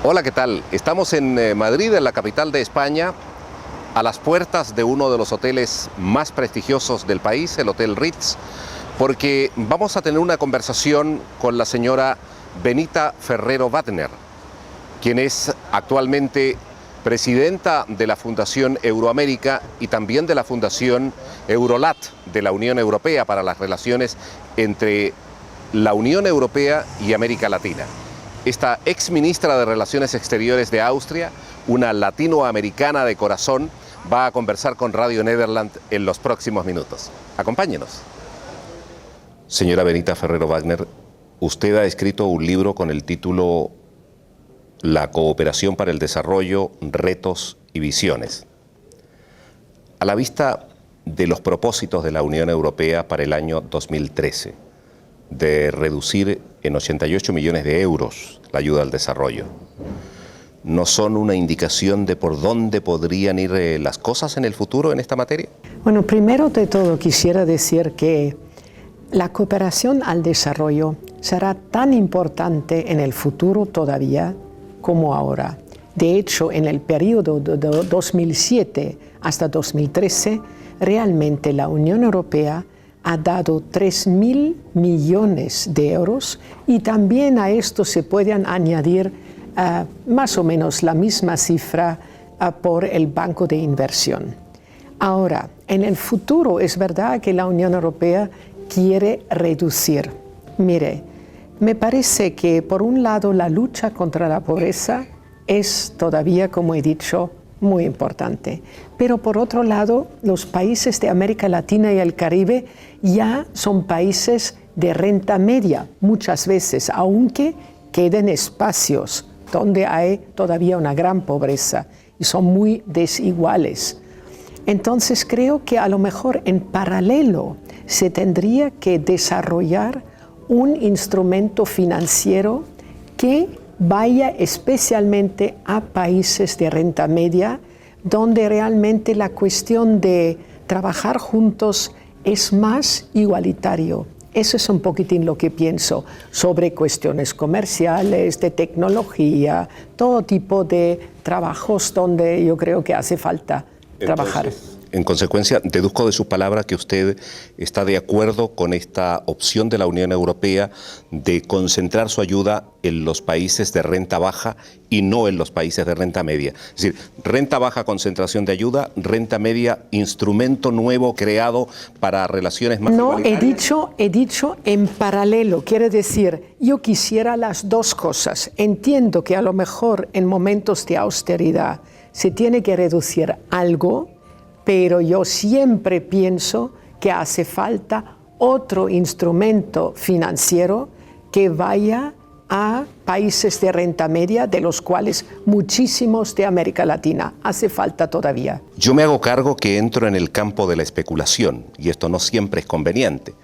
Hola, ¿qué tal? Estamos en Madrid, en la capital de España, a las puertas de uno de los hoteles más prestigiosos del país, el Hotel Ritz, porque vamos a tener una conversación con la señora Benita Ferrero Wagner, quien es actualmente presidenta de la Fundación Euroamérica y también de la Fundación Eurolat de la Unión Europea para las relaciones entre la Unión Europea y América Latina. Esta ex ministra de Relaciones Exteriores de Austria, una latinoamericana de corazón, va a conversar con Radio Nederland en los próximos minutos. Acompáñenos. Señora Benita Ferrero Wagner, usted ha escrito un libro con el título La cooperación para el desarrollo, retos y visiones. A la vista de los propósitos de la Unión Europea para el año 2013, de reducir en 88 millones de euros la ayuda al desarrollo, ¿no son una indicación de por dónde podrían ir las cosas en el futuro en esta materia? Bueno, primero de todo quisiera decir que la cooperación al desarrollo será tan importante en el futuro todavía como ahora. De hecho, en el periodo de 2007 hasta 2013, realmente la Unión Europea ha dado 3.000 millones de euros y también a esto se pueden añadir más o menos la misma cifra por el Banco de Inversión. Ahora, en el futuro es verdad que la Unión Europea quiere reducir. Mire, me parece que por un lado la lucha contra la pobreza es todavía, como he dicho, muy importante. Pero por otro lado, los países de América Latina y el Caribe ya son países de renta media, muchas veces, aunque queden espacios donde hay todavía una gran pobreza y son muy desiguales. Entonces creo que a lo mejor en paralelo se tendría que desarrollar un instrumento financiero que vaya especialmente a países de renta media, donde realmente la cuestión de trabajar juntos es más igualitario. Eso es un poquitín lo que pienso sobre cuestiones comerciales, de tecnología, todo tipo de trabajos donde yo creo que hace falta trabajar. En consecuencia, deduzco de sus palabras que usted está de acuerdo con esta opción de la Unión Europea de concentrar su ayuda en los países de renta baja y no en los países de renta media. Es decir, renta baja, concentración de ayuda, renta media, instrumento nuevo creado para relaciones más igualitarias. No, he dicho en paralelo, quiere decir, yo quisiera las dos cosas. Entiendo que a lo mejor en momentos de austeridad se tiene que reducir algo, pero yo siempre pienso que hace falta otro instrumento financiero que vaya a países de renta media, de los cuales muchísimos de América Latina. Hace falta todavía. Yo me hago cargo que entro en el campo de la especulación, y esto no siempre es conveniente.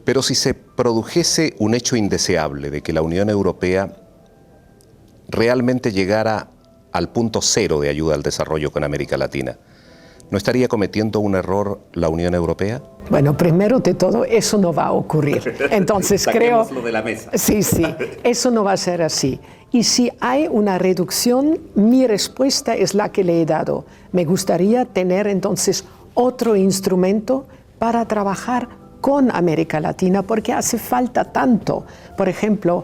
Pero si se produjese un hecho indeseable de que la Unión Europea realmente llegara al punto cero de ayuda al desarrollo con América Latina, ¿no estaría cometiendo un error la Unión Europea? Bueno, primero de todo, eso no va a ocurrir. Entonces creo... de la mesa. Sí, eso no va a ser así. Y si hay una reducción, mi respuesta es la que le he dado. Me gustaría tener entonces otro instrumento para trabajar con América Latina, porque hace falta tanto. Por ejemplo,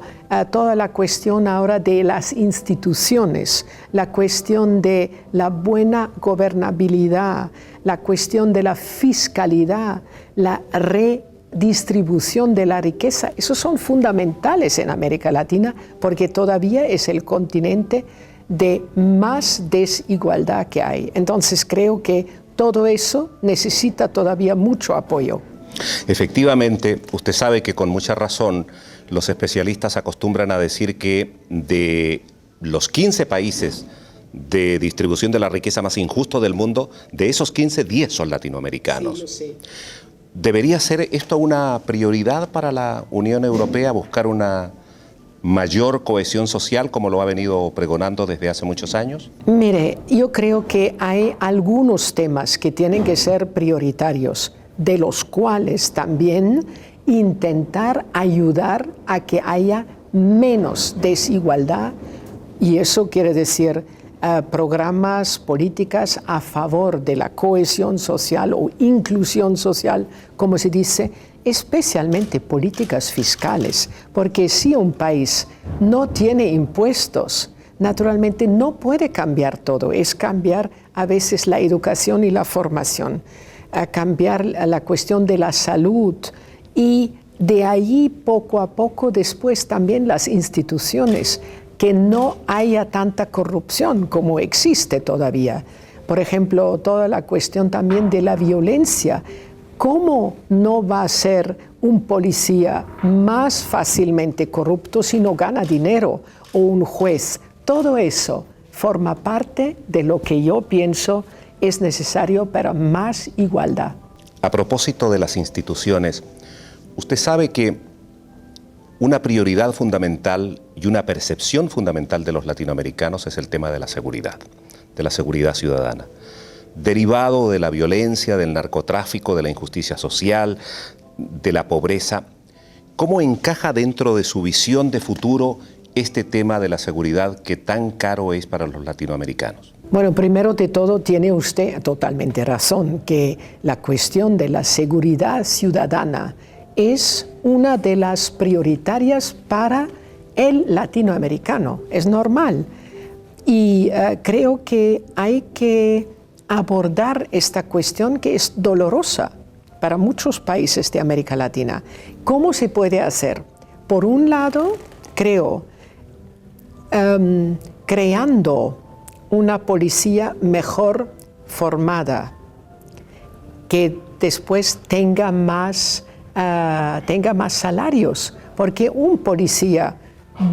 toda la cuestión ahora de las instituciones, la cuestión de la buena gobernabilidad, la cuestión de la fiscalidad, la redistribución de la riqueza, esos son fundamentales en América Latina, porque todavía es el continente de más desigualdad que hay. Entonces creo que todo eso necesita todavía mucho apoyo. Efectivamente, usted sabe que con mucha razón los especialistas acostumbran a decir que de los 15 países de distribución de la riqueza más injusto del mundo, de esos 15, 10 son latinoamericanos. Sí, lo sé. ¿Debería ser esto una prioridad para la Unión Europea, buscar una mayor cohesión social como lo ha venido pregonando desde hace muchos años? Mire, yo creo que hay algunos temas que tienen que ser prioritarios, de los cuales también intentar ayudar a que haya menos desigualdad Y eso quiere decir programas, políticas a favor de la cohesión social o inclusión social, como se dice, especialmente políticas fiscales, porque si un país no tiene impuestos, naturalmente no puede cambiar todo, es cambiar a veces la educación y la formación, cambiar la cuestión de la salud y de ahí poco a poco después también las instituciones, que no haya tanta corrupción como existe todavía. Por ejemplo, toda la cuestión también de la violencia. ¿Cómo no va a ser un policía más fácilmente corrupto si no gana dinero o un juez? Todo eso forma parte de lo que yo pienso es necesario para más igualdad. A propósito de las instituciones, usted sabe que una prioridad fundamental y una percepción fundamental de los latinoamericanos es el tema de la seguridad ciudadana, derivado de la violencia, del narcotráfico, de la injusticia social, de la pobreza. ¿Cómo encaja dentro de su visión de futuro este tema de la seguridad que tan caro es para los latinoamericanos? Bueno, primero de todo tiene usted totalmente razón que la cuestión de la seguridad ciudadana es una de las prioritarias para el latinoamericano, es normal. Y creo que hay que abordar esta cuestión que es dolorosa para muchos países de América Latina. ¿Cómo se puede hacer? Por un lado, creo, creando una policía mejor formada, que después tenga más salarios, porque un policía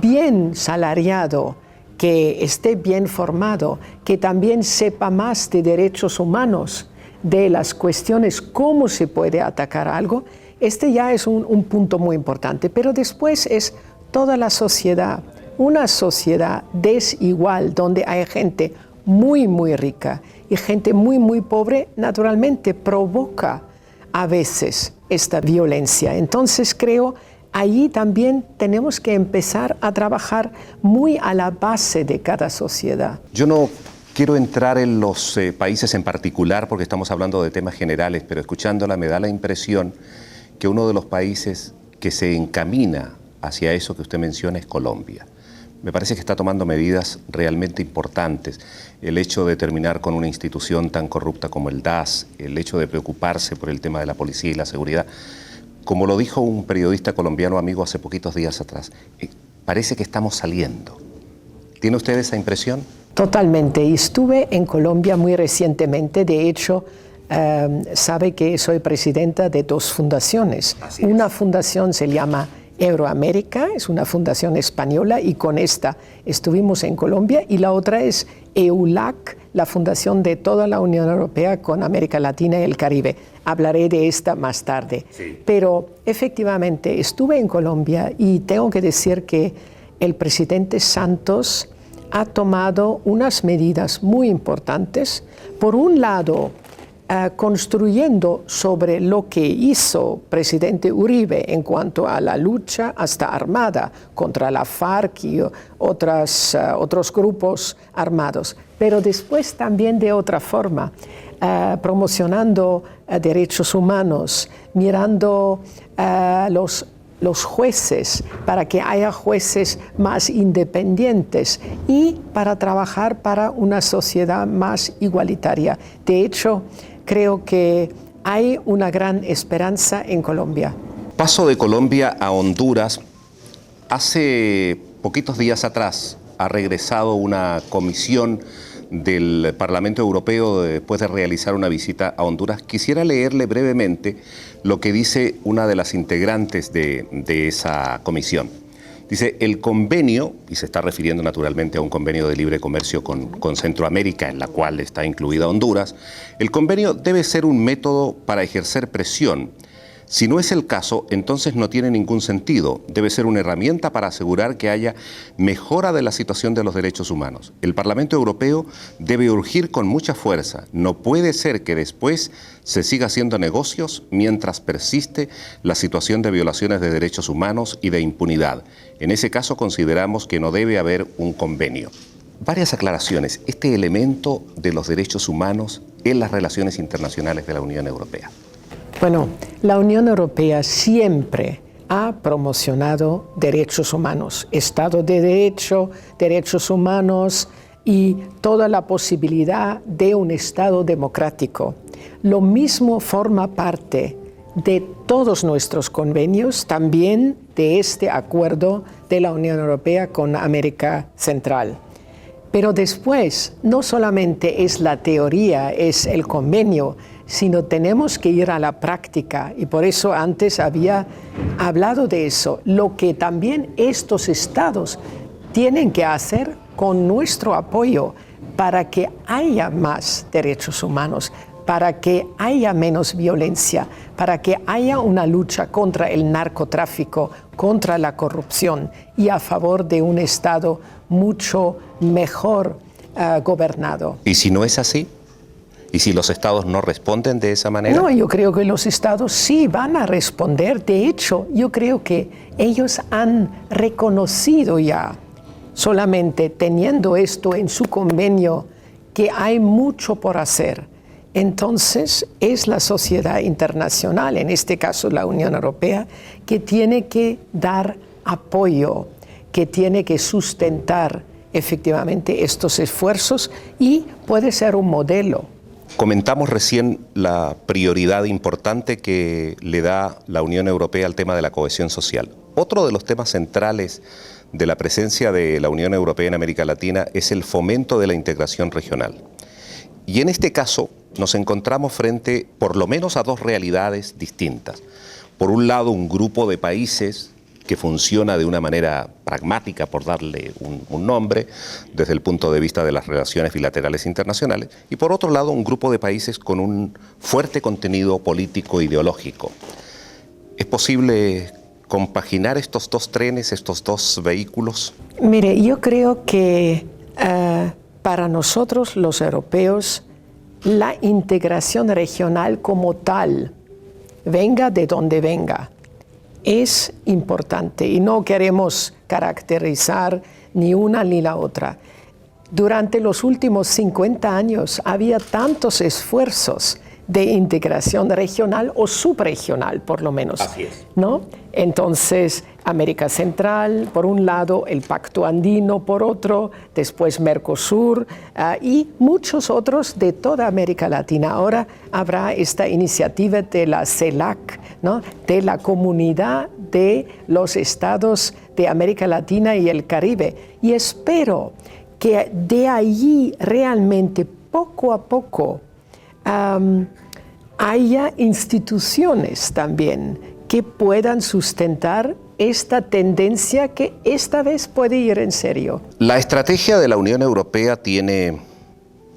bien salariado, que esté bien formado, que también sepa más de derechos humanos, de las cuestiones, cómo se puede atacar algo, este ya es un punto muy importante. Pero después es toda la sociedad, una sociedad desigual, donde hay gente muy, muy rica y gente muy, muy pobre, naturalmente provoca a veces esta violencia. Entonces creo allí también tenemos que empezar a trabajar muy a la base de cada sociedad. Yo no quiero entrar en los países en particular porque estamos hablando de temas generales, pero escuchándola me da la impresión que uno de los países que se encamina hacia eso que usted menciona es Colombia. Me parece que está tomando medidas realmente importantes. El hecho de terminar con una institución tan corrupta como el DAS, el hecho de preocuparse por el tema de la policía y la seguridad. Como lo dijo un periodista colombiano amigo hace poquitos días atrás, parece que estamos saliendo. ¿Tiene usted esa impresión? Totalmente. Y estuve en Colombia muy recientemente. De hecho, sabe que soy presidenta de dos fundaciones. Una fundación se llama Euroamérica, es una fundación española y con esta estuvimos en Colombia, y la otra es EULAC, la fundación de toda la Unión Europea con América Latina y el Caribe. Hablaré de esta más tarde. Sí. Pero efectivamente estuve en Colombia y tengo que decir que el presidente Santos ha tomado unas medidas muy importantes. Por un lado, construyendo sobre lo que hizo presidente Uribe en cuanto a la lucha hasta armada contra la FARC y otros grupos armados, pero después también de otra forma, promocionando derechos humanos, mirando los jueces, para que haya jueces más independientes y para trabajar para una sociedad más igualitaria. De hecho, creo que hay una gran esperanza en Colombia. Paso de Colombia a Honduras. Hace poquitos días atrás ha regresado una comisión del Parlamento Europeo después de realizar una visita a Honduras. Quisiera leerle brevemente lo que dice una de las integrantes de esa comisión. Dice, el convenio, y se está refiriendo naturalmente a un convenio de libre comercio con Centroamérica, en la cual está incluida Honduras, el convenio debe ser un método para ejercer presión, Si no es el caso, entonces no tiene ningún sentido. Debe ser una herramienta para asegurar que haya mejora de la situación de los derechos humanos. El Parlamento Europeo debe urgir con mucha fuerza. No puede ser que después se siga haciendo negocios mientras persiste la situación de violaciones de derechos humanos y de impunidad. En ese caso consideramos que no debe haber un convenio. Varias aclaraciones. Este elemento de los derechos humanos en las relaciones internacionales de la Unión Europea. Bueno, la Unión Europea siempre ha promocionado derechos humanos, Estado de Derecho, derechos humanos y toda la posibilidad de un Estado democrático. Lo mismo forma parte de todos nuestros convenios, también de este acuerdo de la Unión Europea con América Central. Pero después, no solamente es la teoría, es el convenio, sino tenemos que ir a la práctica, y por eso antes había hablado de eso, lo que también estos estados tienen que hacer con nuestro apoyo para que haya más derechos humanos, para que haya menos violencia, para que haya una lucha contra el narcotráfico, contra la corrupción y a favor de un Estado mucho mejor gobernado. ¿Y si no es así? ¿Y si los estados no responden de esa manera? No, yo creo que los estados sí van a responder. De hecho, yo creo que ellos han reconocido ya, solamente teniendo esto en su convenio, que hay mucho por hacer. Entonces, es la sociedad internacional, en este caso la Unión Europea, que tiene que dar apoyo, que tiene que sustentar efectivamente estos esfuerzos y puede ser un modelo. Comentamos recién la prioridad importante que le da la Unión Europea al tema de la cohesión social. Otro de los temas centrales de la presencia de la Unión Europea en América Latina es el fomento de la integración regional. Y en este caso nos encontramos frente por lo menos a dos realidades distintas. Por un lado, un grupo de países que funciona de una manera pragmática, por darle un nombre, desde el punto de vista de las relaciones bilaterales internacionales, y por otro lado, un grupo de países con un fuerte contenido político e ideológico. ¿Es posible compaginar estos dos trenes, estos dos vehículos? Mire, yo creo que para nosotros los europeos, la integración regional como tal, venga de donde venga, es importante y no queremos caracterizar ni una ni la otra. Durante los últimos 50 años había tantos esfuerzos de integración regional o subregional, por lo menos. Así es. ¿No? Entonces, América Central, por un lado, el Pacto Andino, por otro, después Mercosur y muchos otros de toda América Latina. Ahora habrá esta iniciativa de la CELAC, ¿no? De la Comunidad de los Estados de América Latina y el Caribe. Y espero que de allí realmente, poco a poco, haya instituciones también que puedan sustentar esta tendencia que esta vez puede ir en serio. La estrategia de la Unión Europea tiene,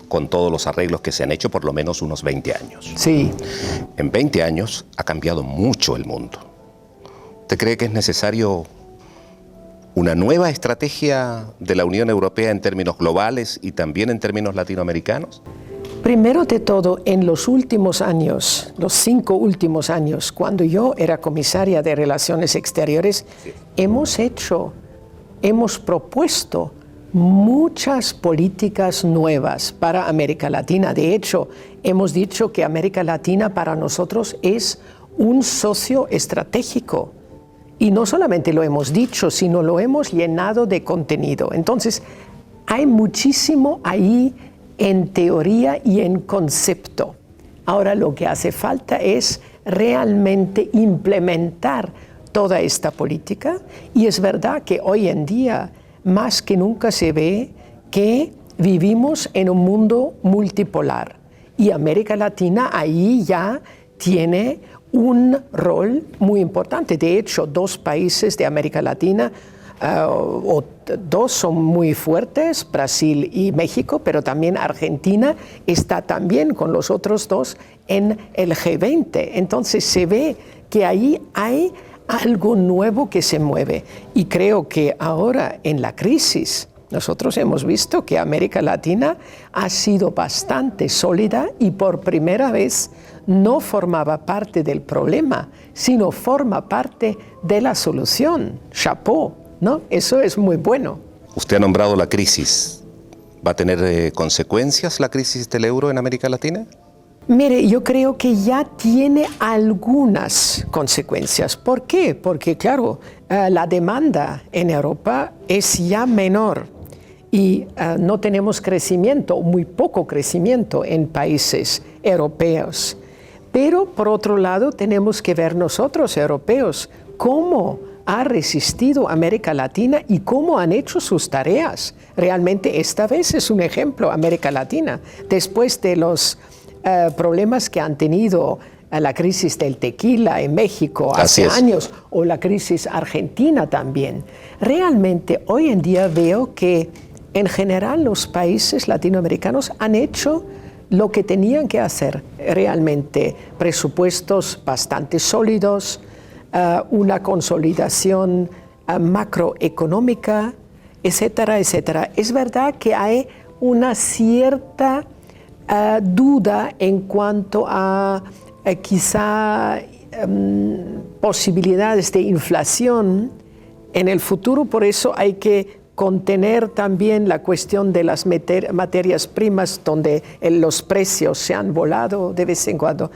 con todos los arreglos que se han hecho, por lo menos unos 20 años. Sí. En 20 años ha cambiado mucho el mundo. ¿Usted cree que es necesario una nueva estrategia de la Unión Europea en términos globales y también en términos latinoamericanos? Primero de todo, en los últimos años, los 5 últimos años, cuando yo era comisaria de Relaciones Exteriores, hemos propuesto muchas políticas nuevas para América Latina. De hecho, hemos dicho que América Latina para nosotros es un socio estratégico. Y no solamente lo hemos dicho, sino lo hemos llenado de contenido. Entonces, hay muchísimo ahí en teoría y en concepto. Ahora lo que hace falta es realmente implementar toda esta política, y es verdad que hoy en día más que nunca se ve que vivimos en un mundo multipolar y América Latina ahí ya tiene un rol muy importante. De hecho, 2 países de América Latina, o 2 son muy fuertes, Brasil y México, pero también Argentina está también con los otros 2 en el G20. Entonces se ve que ahí hay algo nuevo que se mueve. Y creo que ahora en la crisis nosotros hemos visto que América Latina ha sido bastante sólida y por primera vez no formaba parte del problema, sino forma parte de la solución. Chapeau, ¿no? Eso es muy bueno. Usted ha nombrado la crisis. ¿Va a tener consecuencias la crisis del euro en América Latina? Mire, yo creo que ya tiene algunas consecuencias. ¿Por qué? Porque, claro, la demanda en Europa es ya menor y no tenemos crecimiento, muy poco crecimiento en países europeos. Pero, por otro lado, tenemos que ver nosotros, europeos, cómo ha resistido América Latina y cómo han hecho sus tareas. Realmente esta vez es un ejemplo América Latina. Después de los problemas que han tenido la crisis del tequila en México hace años o la crisis argentina también. Realmente hoy en día veo que en general los países latinoamericanos han hecho lo que tenían que hacer. Realmente presupuestos bastante sólidos, una consolidación macroeconómica, etcétera, etcétera. Es verdad que hay una cierta duda en cuanto a quizá posibilidades de inflación en el futuro, por eso hay que contener también la cuestión de las materias primas donde los precios se han volado de vez en cuando.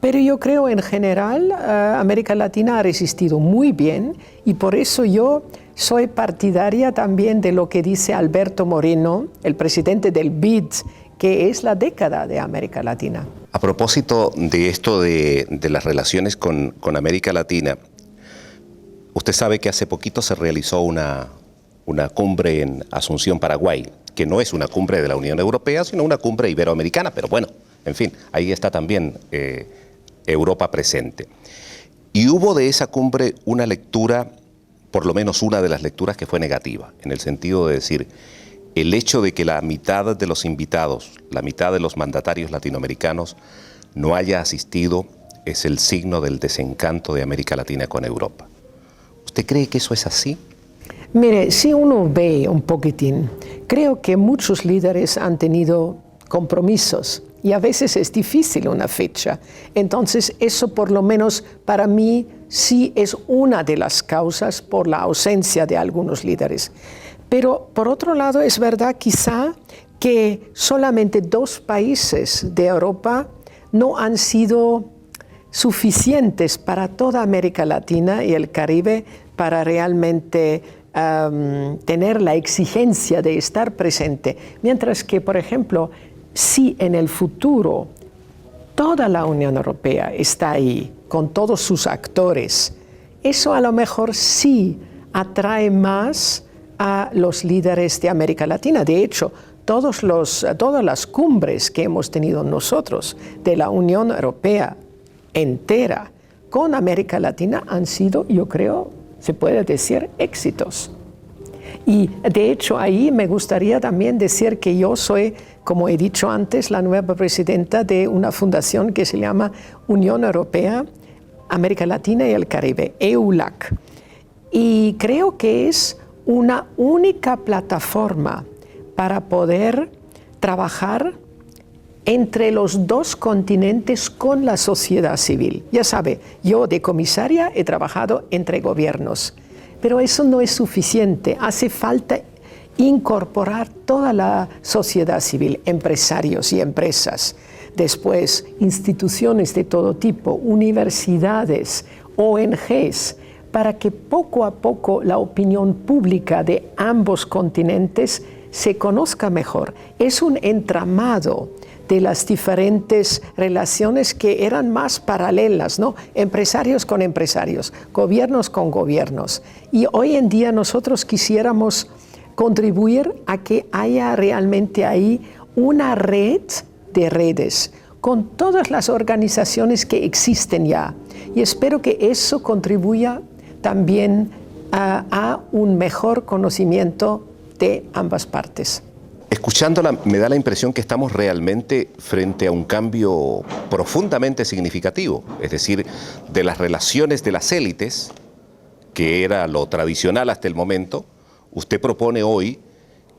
Pero yo creo en general América Latina ha resistido muy bien y por eso yo soy partidaria también de lo que dice Alberto Moreno, el presidente del BID, que es la década de América Latina. A propósito de esto de las relaciones con América Latina, usted sabe que hace poquito se realizó una cumbre en Asunción, Paraguay, que no es una cumbre de la Unión Europea, sino una cumbre iberoamericana, pero bueno, en fin, ahí está también Europa presente. Y hubo de esa cumbre una lectura, por lo menos una de las lecturas que fue negativa, en el sentido de decir, el hecho de que la mitad de los invitados, la mitad de los mandatarios latinoamericanos no haya asistido es el signo del desencanto de América Latina con Europa. ¿Usted cree que eso es así? Mire, si uno ve un poquitín, creo que muchos líderes han tenido compromisos y a veces es difícil una fecha. Entonces, eso por lo menos para mí sí es una de las causas por la ausencia de algunos líderes. Pero por otro lado, es verdad quizá que solamente 2 países de Europa no han sido suficientes para toda América Latina y el Caribe para realmente tener la exigencia de estar presente. Mientras que, por ejemplo, si en el futuro toda la Unión Europea está ahí, con todos sus actores, eso a lo mejor sí atrae más a los líderes de América Latina. De hecho, todas las cumbres que hemos tenido nosotros de la Unión Europea entera con América Latina han sido, yo creo, se puede decir, éxitos. Y de hecho ahí me gustaría también decir que yo soy, como he dicho antes, la nueva presidenta de una fundación que se llama Unión Europea, América Latina y el Caribe, EULAC. Y creo que es una única plataforma para poder trabajar entre los 2 continentes con la sociedad civil. Ya sabe, yo de comisaria he trabajado entre gobiernos, pero eso no es suficiente. Hace falta incorporar toda la sociedad civil, empresarios y empresas, después instituciones de todo tipo, universidades, ONGs, para que poco a poco la opinión pública de ambos continentes se conozca mejor. Es un entramado de las diferentes relaciones que eran más paralelas, ¿no? Empresarios con empresarios, gobiernos con gobiernos. Y hoy en día nosotros quisiéramos contribuir a que haya realmente ahí una red de redes con todas las organizaciones que existen ya. Y espero que eso contribuya también a un mejor conocimiento de ambas partes. Escuchándola me da la impresión que estamos realmente frente a un cambio profundamente significativo, es decir, de las relaciones de las élites, que era lo tradicional hasta el momento. Usted propone hoy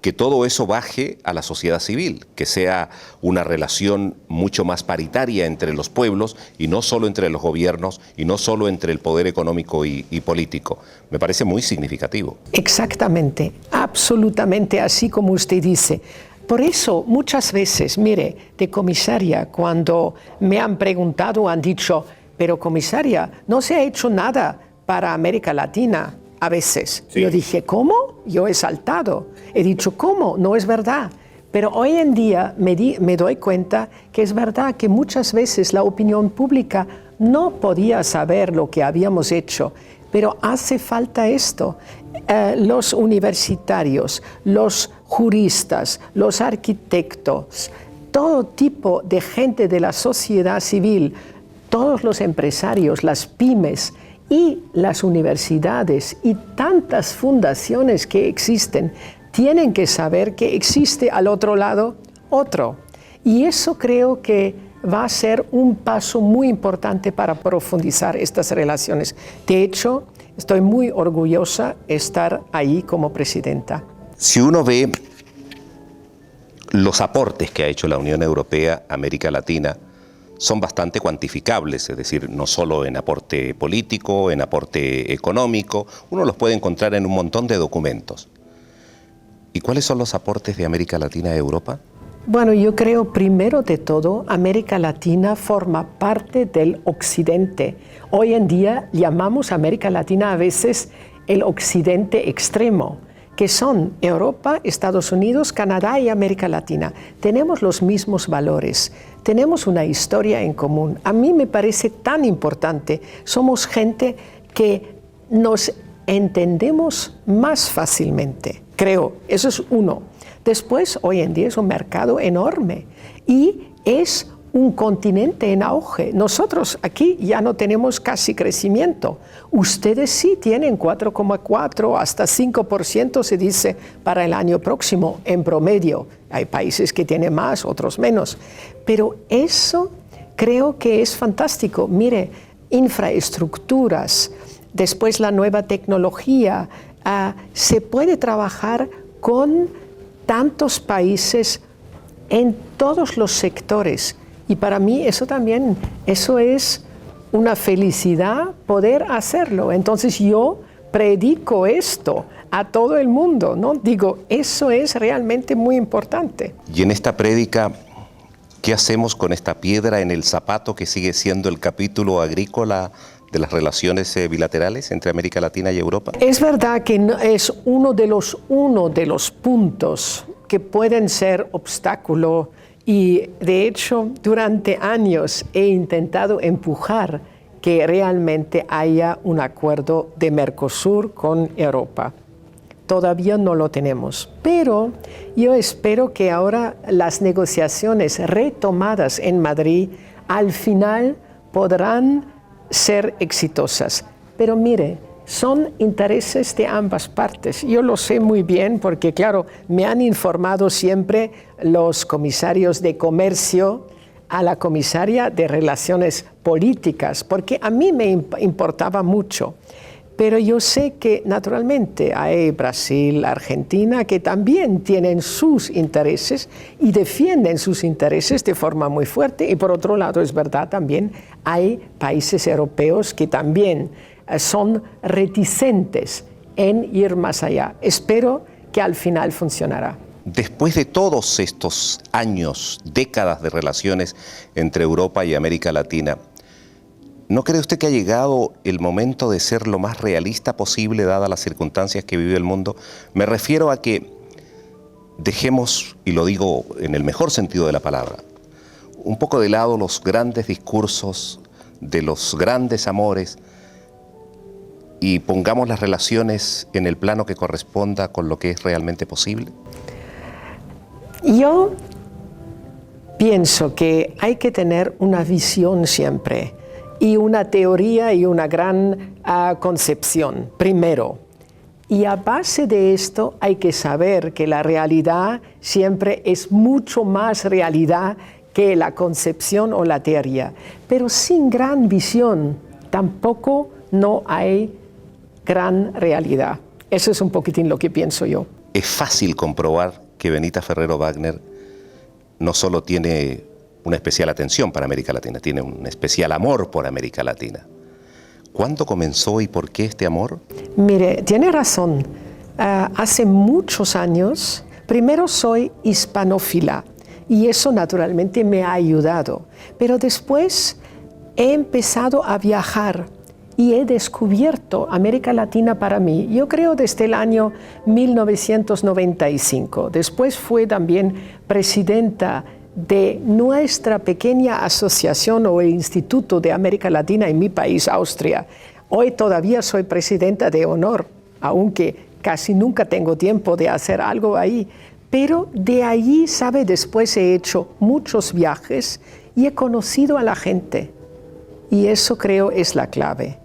que todo eso baje a la sociedad civil, que sea una relación mucho más paritaria entre los pueblos y no solo entre los gobiernos y no solo entre el poder económico y político. Me parece muy significativo. Exactamente, absolutamente así como usted dice. Por eso muchas veces, mire, de comisaria, cuando me han preguntado, han dicho, pero comisaria, no se ha hecho nada para América Latina. A veces. Sí. Yo dije, ¿cómo? Yo he saltado. He dicho, ¿cómo? No es verdad. Pero hoy en día me doy cuenta que es verdad que muchas veces la opinión pública no podía saber lo que habíamos hecho. Pero hace falta esto. Los universitarios, los juristas, los arquitectos, todo tipo de gente de la sociedad civil, todos los empresarios, las pymes, y las universidades y tantas fundaciones que existen tienen que saber que existe al otro lado otro. Y eso creo que va a ser un paso muy importante para profundizar estas relaciones. De hecho, estoy muy orgullosa de estar ahí como presidenta. Si uno ve los aportes que ha hecho la Unión Europea a América Latina, son bastante cuantificables, es decir, no solo en aporte político, en aporte económico, uno los puede encontrar en un montón de documentos. ¿Y cuáles son los aportes de América Latina a Europa? Bueno, yo creo primero de todo, América Latina forma parte del Occidente. Hoy en día llamamos a América Latina a veces el Occidente extremo, que son Europa, Estados Unidos, Canadá y América Latina. Tenemos los mismos valores, tenemos una historia en común. A mí me parece tan importante. Somos gente que nos entendemos más fácilmente, creo. Eso es uno. Después, hoy en día es un mercado enorme y es un continente en auge. Nosotros aquí ya no tenemos casi crecimiento. Ustedes sí tienen 4,4 hasta 5% se dice para el año próximo en promedio. Hay países que tienen más, otros menos. Pero eso creo que es fantástico. Mire, infraestructuras, después la nueva tecnología. Se puede trabajar con tantos países en todos los sectores. Y para mí eso también, eso es una felicidad poder hacerlo. Entonces yo predico esto a todo el mundo, ¿no? Digo, eso es realmente muy importante. Y en esta prédica, ¿qué hacemos con esta piedra en el zapato que sigue siendo el capítulo agrícola de las relaciones bilaterales entre América Latina y Europa? Es verdad que es uno de los puntos que pueden ser obstáculo. Y de hecho, durante años he intentado empujar que realmente haya un acuerdo de Mercosur con Europa. Todavía no lo tenemos, pero yo espero que ahora las negociaciones retomadas en Madrid al final podrán ser exitosas. Pero mire, son intereses de ambas partes. Yo lo sé muy bien porque, claro, me han informado siempre los comisarios de comercio a la comisaria de relaciones políticas, porque a mí me importaba mucho. Pero yo sé que naturalmente hay Brasil, Argentina, que también tienen sus intereses y defienden sus intereses de forma muy fuerte. Y por otro lado, es verdad, también hay países europeos que también son reticentes en ir más allá. Espero que al final funcionará. Después de todos estos años, décadas de relaciones entre Europa y América Latina, ¿no cree usted que ha llegado el momento de ser lo más realista posible dadas las circunstancias que vive el mundo? Me refiero a que dejemos, y lo digo en el mejor sentido de la palabra, un poco de lado los grandes discursos de los grandes amores y pongamos las relaciones en el plano que corresponda con lo que es realmente posible. Yo pienso que hay que tener una visión siempre y una teoría y una gran concepción, primero. Y a base de esto hay que saber que la realidad siempre es mucho más realidad que la concepción o la teoría. Pero sin gran visión tampoco no hay gran realidad. Eso es un poquitín lo que pienso yo. Es fácil comprobar que Benita Ferrero Wagner no solo tiene una especial atención para América Latina, tiene un especial amor por América Latina. ¿Cuándo comenzó y por qué este amor? Mire, tiene razón. Hace muchos años, primero soy hispanófila y eso naturalmente me ha ayudado. Pero después he empezado a viajar y he descubierto América Latina para mí, yo creo desde el año 1995. Después fui también presidenta de nuestra pequeña asociación o Instituto de América Latina en mi país, Austria. Hoy todavía soy presidenta de honor, aunque casi nunca tengo tiempo de hacer algo ahí. Pero de allí, ¿sabe? Después he hecho muchos viajes y he conocido a la gente. Y eso creo es la clave.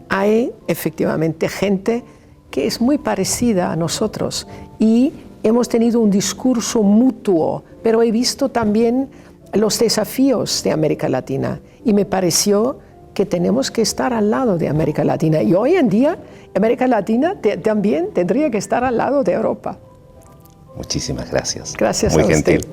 Hay efectivamente gente que es muy parecida a nosotros y hemos tenido un discurso mutuo, pero he visto también los desafíos de América Latina y me pareció que tenemos que estar al lado de América Latina. Y hoy en día América Latina también tendría que estar al lado de Europa. Muchísimas gracias. Gracias muy a usted. Gentil.